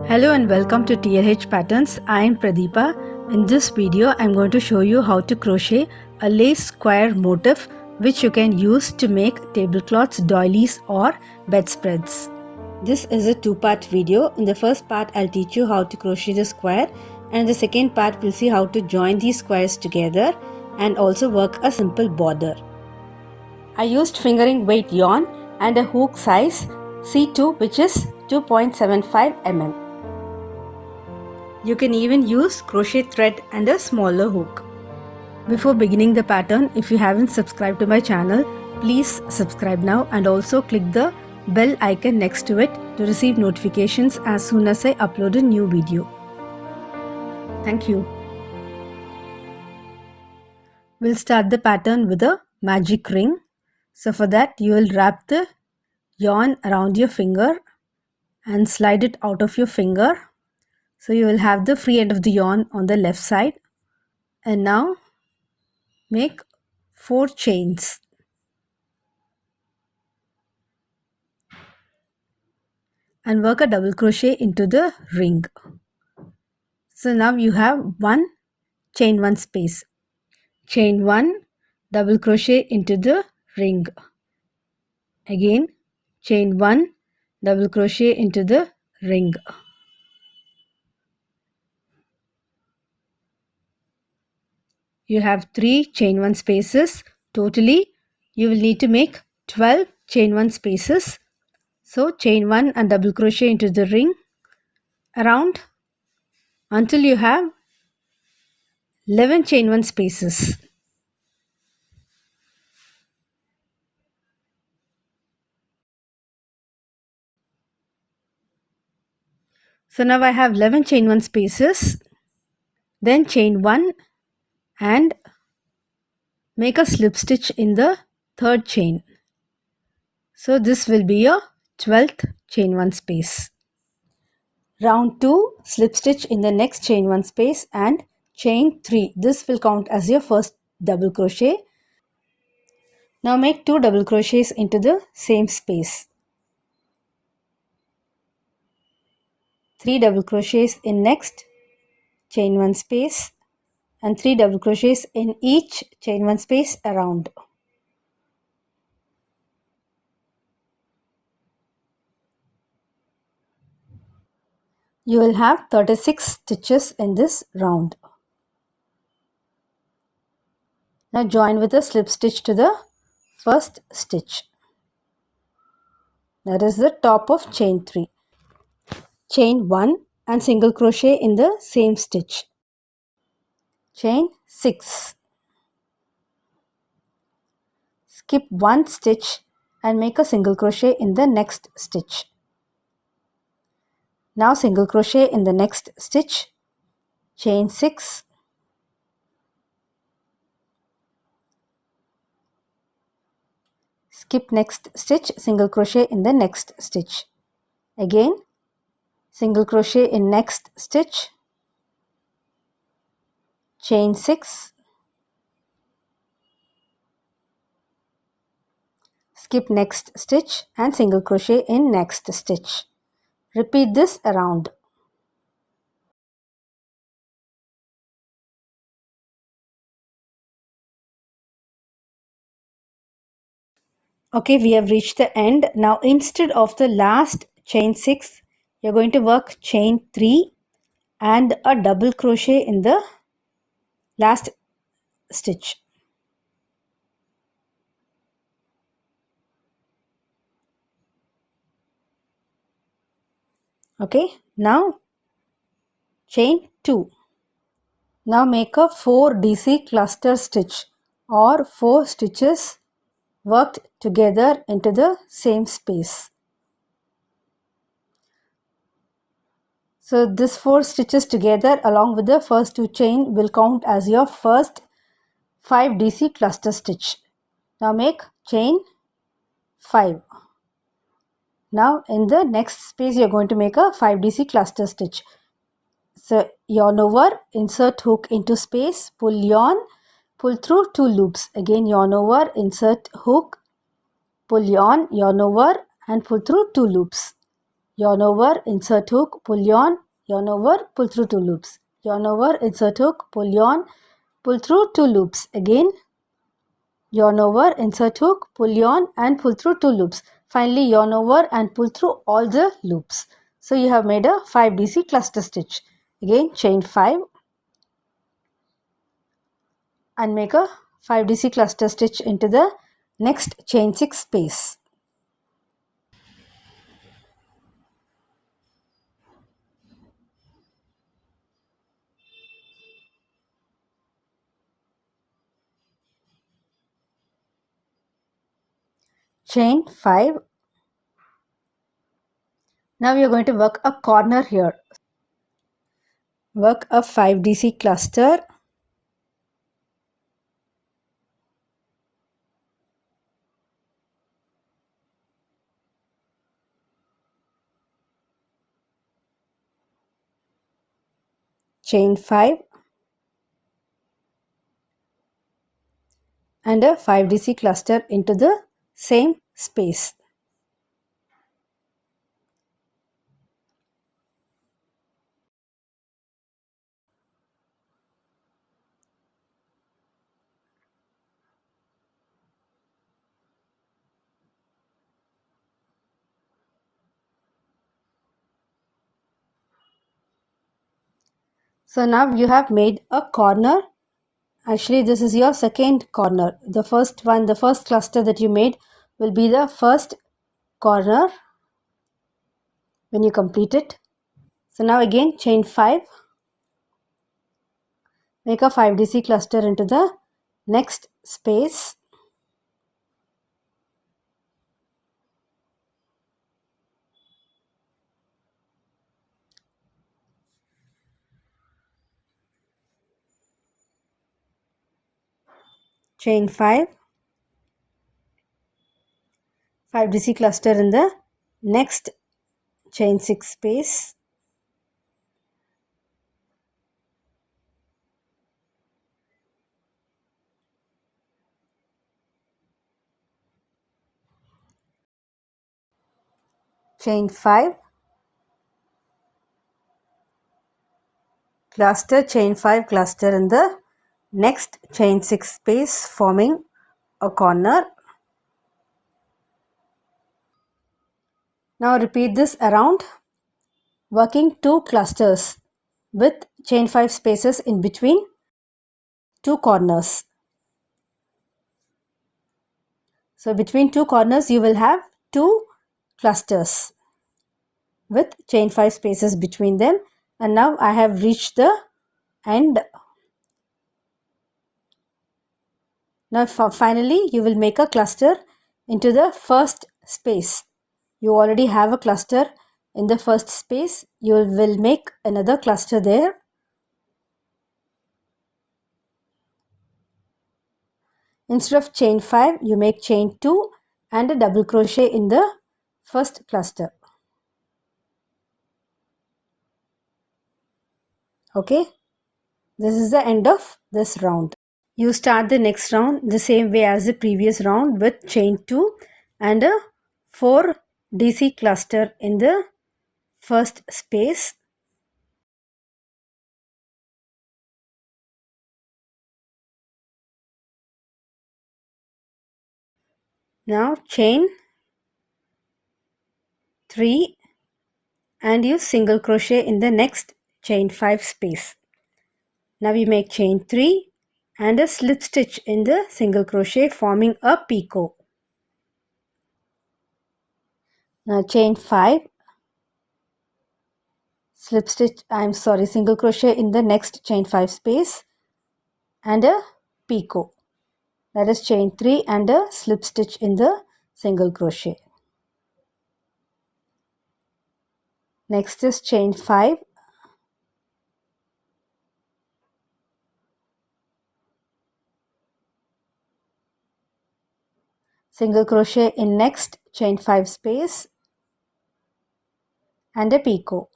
Hello and welcome to TLH Patterns. I am Pradeepa. In this video, I am going to show you how to crochet a lace square motif which you can use to make tablecloths, doilies or bedspreads. This is a two-part video. In the first part, I'll teach you how to crochet the square, and the second part we'll see how to join these squares together and also work a simple border. I used fingering weight yarn and a hook size C2 which is 2.75 mm. You can even use crochet thread and a smaller hook. Before beginning the pattern, if you haven't subscribed to my channel, please subscribe now and also click the bell icon next to it to receive notifications as soon as I upload a new video. Thank you. We'll start the pattern with a magic ring. So for that, you will wrap the yarn around your finger and slide it out of your finger. So you will have the free end of the yarn on the left side. And now make 4 chains. And work a double crochet into the ring. So now you have 1 chain 1 space. Chain 1, double crochet into the ring. Again, chain 1, double crochet into the ring. You have 3 chain 1 spaces. Totally, you will need to make 12 chain 1 spaces. So, chain 1 and double crochet into the ring around until you have 11 chain 1 spaces. So, now I have 11 chain 1 spaces. Then chain 1 and make a slip stitch in the third chain. So this will be your 12th chain 1 space. Round 2, slip stitch in the next chain 1 space and chain 3. This will count as your first double crochet. Now make 2 double crochets into the same space. 3 double crochets in next chain 1 space and 3 double crochets in each chain 1 space around. You will have 36 stitches in this round. Now join with a slip stitch to the first stitch. That is the top of chain 3. Chain 1 and single crochet in the same stitch. Chain 6. Skip 1 stitch and make a single crochet in the next stitch. Now single crochet in the next stitch. Chain 6. Skip next stitch, single crochet in the next stitch. Again, single crochet in next stitch. Chain 6. Skip next stitch and single crochet in next stitch. Repeat this around. Okay, we have reached the end. Now instead of the last chain 6, you're going to work chain 3 and a double crochet in the last stitch. Okay, now chain 2. Now make a 4 DC cluster stitch or 4 stitches worked together into the same space. So this 4 stitches together along with the first 2 chain will count as your first 5 DC cluster stitch. Now make chain 5. Now in the next space you are going to make a 5 DC cluster stitch. So yarn over, insert hook into space, pull yarn, pull through 2 loops. Again yarn over, insert hook, pull yarn over and pull through 2 loops. yarn over, insert hook, pull yarn over, pull through 2 loops, yarn over, insert hook, pull pull through 2 loops, again yarn over, insert hook, pull yarn and pull through 2 loops. Finally yarn over and pull through all the loops. So you have made a 5 DC cluster stitch. Again chain 5 and make a 5 DC cluster stitch into the next chain 6 space. Chain 5. Now we are going to work a corner here. Work a 5 DC cluster. Chain 5 and a 5 DC cluster into the same space. So now you have made a corner. Actually this is your second corner. The first one, the first cluster that you made will be the first corner when you complete it. So now again chain 5, make a 5 DC cluster into the next space. Chain 5, 5 DC cluster in the next chain 6 space. Chain 5, cluster, chain 5 cluster in the next chain 6 space, forming a corner. Now repeat this around, working 2 clusters with chain 5 spaces in between 2 corners. So between 2 corners you will have 2 clusters with chain 5 spaces between them, and now I have reached the end. Now finally you will make a cluster into the first space. You already have a cluster in the first space. You will make another cluster there. Instead of chain 5, you make chain 2 and a double crochet in the first cluster. Okay, this is the end of this round. You start the next round the same way as the previous round with chain 2 and a 4 DC cluster in the first space. Now chain 3 and you single crochet in the next chain 5 space. Now we make chain 3 and a slip stitch in the single crochet, forming a picot. Now chain 5, slip stitch, single crochet in the next chain 5 space and a picot. That is chain 3 and a slip stitch in the single crochet. Next is chain 5, single crochet in next chain 5 space and a picot.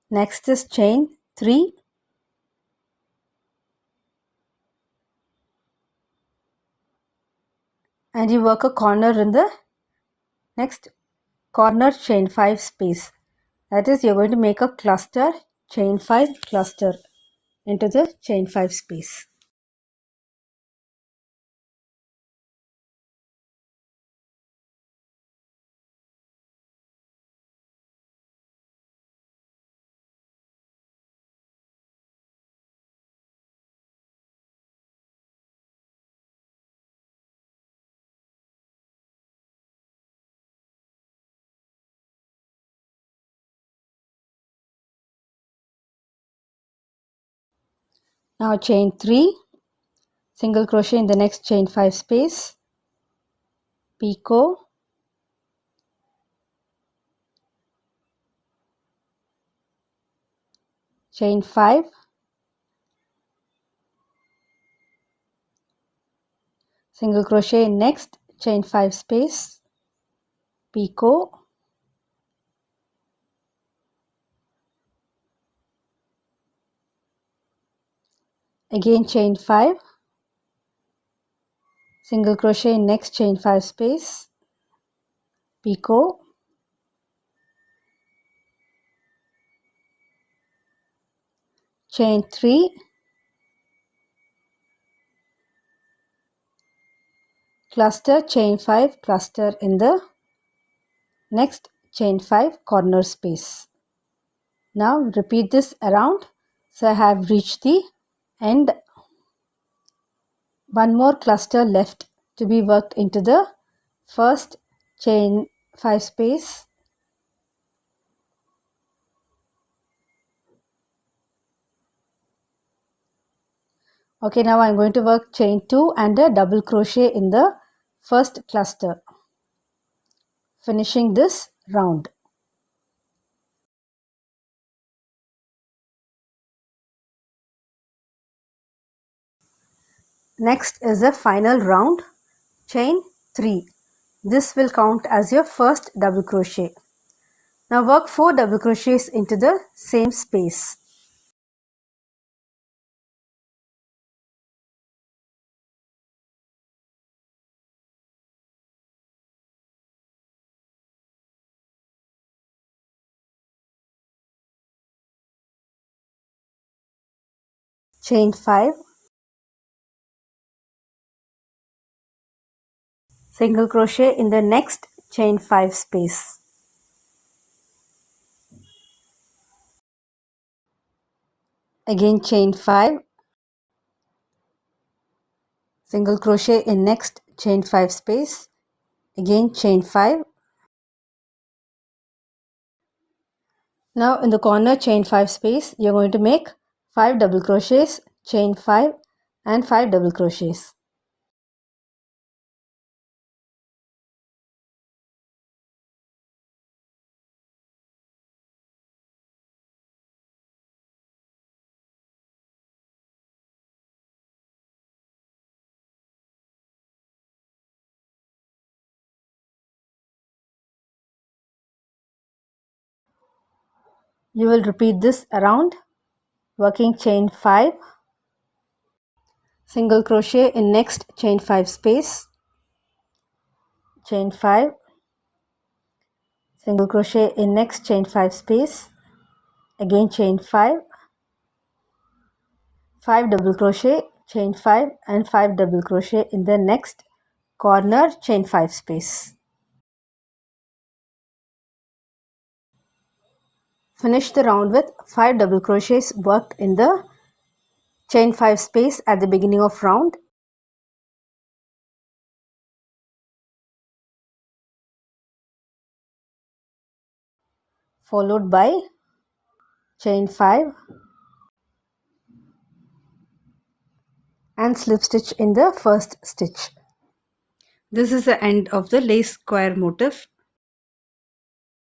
Next is chain 3, and you work a corner in the next corner chain 5 space. That is, you're going to make a cluster, chain 5 cluster into the chain 5 space. Now chain 3, single crochet in the next chain 5 space, picot, chain 5, single crochet in next chain 5 space, picot, again chain 5, single crochet in next chain 5 space, picot, chain 3, cluster, chain 5 cluster in the next chain 5 corner space. Now repeat this around. So I have reached the end. One more cluster left to be worked into the first chain 5 space. Okay, now I'm going to work chain 2 and a double crochet in the first cluster, finishing this round. Next is a final round, chain 3. This will count as your first double crochet. Now work 4 double crochets into the same space. Chain 5, single crochet in the next chain 5 space. Again chain 5, single crochet in next chain 5 space, again chain 5. Now in the corner chain 5 space, you're going to make 5 double crochets, chain 5 and 5 double crochets. You will repeat this around, working chain 5, single crochet in next chain 5 space, chain 5, single crochet in next chain 5 space, again chain 5, 5 double crochet, chain 5 and 5 double crochet in the next corner chain 5 space. Finish the round with 5 double crochets worked in the chain 5 space at the beginning of round. Followed by chain 5 and slip stitch in the first stitch. This is the end of the lace square motif.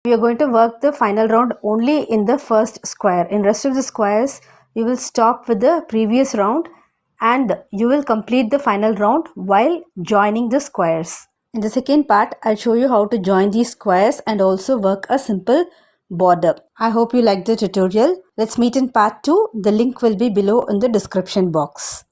We are going to work the final round only in the first square. In rest of the squares, you will stop with the previous round and you will complete the final round while joining the squares. In the second part, I'll show you how to join these squares and also work a simple border. I hope you liked the tutorial. Let's meet in part 2. The link will be below in the description box.